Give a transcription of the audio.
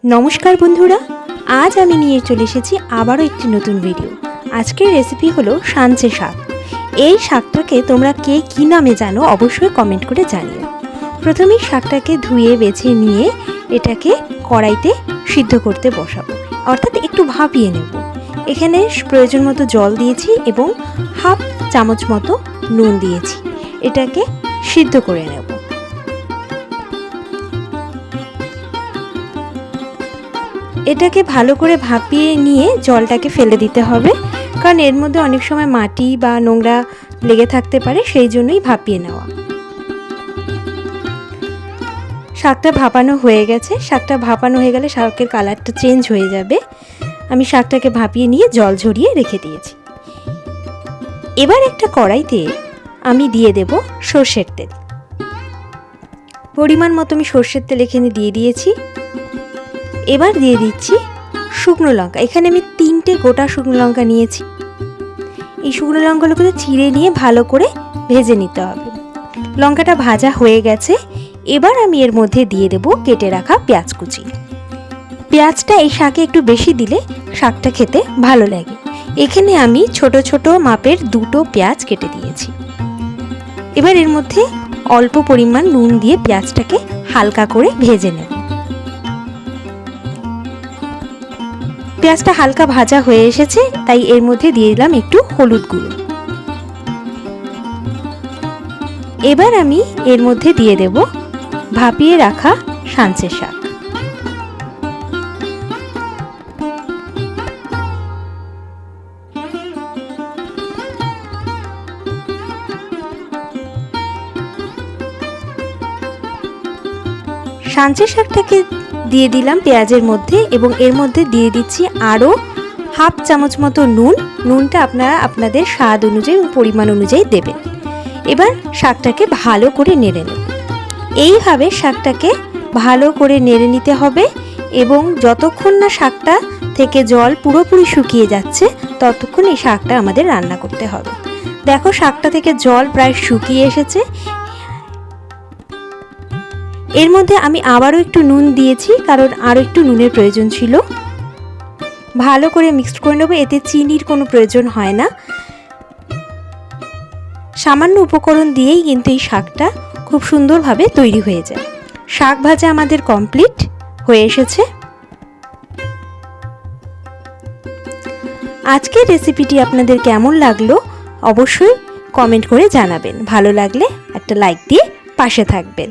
नमस्कार बंधुरा आज आमी निये चले एसेछि आबारो एकटी नतुन भिडियो। आजकेर रेसिपि हलो सांचे शाक। एई शाकटाके तोमरा के कि नामे जानो अवश्यई कमेंट करे जानियो। प्रथमेई शाकटाके धुए बेছে निये एटाके कड़ाइते सिद्ध करते बसाबो, अर्थात एकटु भापिয়ে नेब। एखाने प्रयोजन मतो जल दिएछि एबं हाफ चामच मतो नुन दिएछि। एटाके सिद्ध करे नेब। एटाके भालो करे भापिয়ে निये जलटाके फेले दिते हबे, कारण एर मধ্যে अनेक समय माटी बा নোংরা लेगे থাকতে পারে, সেই জন্যই ভাপিয়ে নেওয়া। শাকটা ভাপানো হয়ে গেছে। শাকটা ভাপানো হয়ে গেলে শাকের কালারটা চেঞ্জ হয়ে যাবে। আমি শাকটাকে ভাপিয়ে নিয়ে জল ঝরিয়ে রেখে দিয়েছি। এবার একটা কড়াইতে আমি দিয়ে দেব সরষের তেল। পরিমাণ মতো আমি সরষের তেল এখানে দিয়ে দিয়েছি। এবার দিয়ে দিচ্ছি শুকনো লঙ্কা। এখানে আমি 3টে গোটা শুকনো লঙ্কা নিয়েছি। এই শুকনো লঙ্কাগুলোকে চিড়ে নিয়ে ভালো করে ভেজে নিতে হবে। লঙ্কাটা ভাজা হয়ে গেছে। এবার আমি এর মধ্যে দিয়ে দেব কেটে রাখা পেঁয়াজ কুচি। পেঁয়াজটা এই শাকে একটু বেশি দিলে শাকটা খেতে ভালো লাগে। এখানে আমি ছোট ছোট মাপের 2টো পেঁয়াজ কেটে দিয়েছি। এবার এর মধ্যে অল্প পরিমাণ নুন দিয়ে পেঁয়াজটাকে হালকা করে ভেজে নেব। পেঁয়াজটা হালকা ভাজা হয়ে এসেছে, তাই এর মধ্যে দিয়ে দিলাম একটু হলুদ গুঁড়ো। এবার আমি এর মধ্যে দিয়ে দেব ভাপিয়ে রাখা সাঞ্চে শাক। সাঞ্চে শাকটাকে দিয়ে দিলাম পেঁয়াজের মধ্যে এবং এর মধ্যে দিয়ে দিচ্ছি আরও হাফ চামচ মতো নুন। নুনটা আপনারা আপনাদের স্বাদ অনুযায়ী এবং পরিমাণ অনুযায়ী দেবেন। এবার শাকটাকে ভালো করে নেড়ে নেব। এইভাবে শাকটাকে ভালো করে নেড়ে নিতে হবে এবং যতক্ষণ না শাকটা থেকে জল পুরোপুরি শুকিয়ে যাচ্ছে ততক্ষণ এই শাকটা আমাদের রান্না করতে হবে। দেখো শাকটা থেকে জল প্রায় শুকিয়ে এসেছে। এর মধ্যে আমি আবারও একটু নুন দিয়েছি, কারণ আরও একটু নুনের প্রয়োজন ছিল। ভালো করে মিক্সড করে নেব। এতে চিনির কোনো প্রয়োজন হয় না। সামান্য উপকরণ দিয়েই কিন্তু এই শাকটা খুব সুন্দরভাবে তৈরি হয়ে যায়। শাক ভাজা আমাদের কমপ্লিট হয়ে এসেছে। আজকের রেসিপিটি আপনাদের কেমন লাগলো অবশ্যই কমেন্ট করে জানাবেন। ভালো লাগলে একটা লাইক দিয়ে পাশে থাকবেন।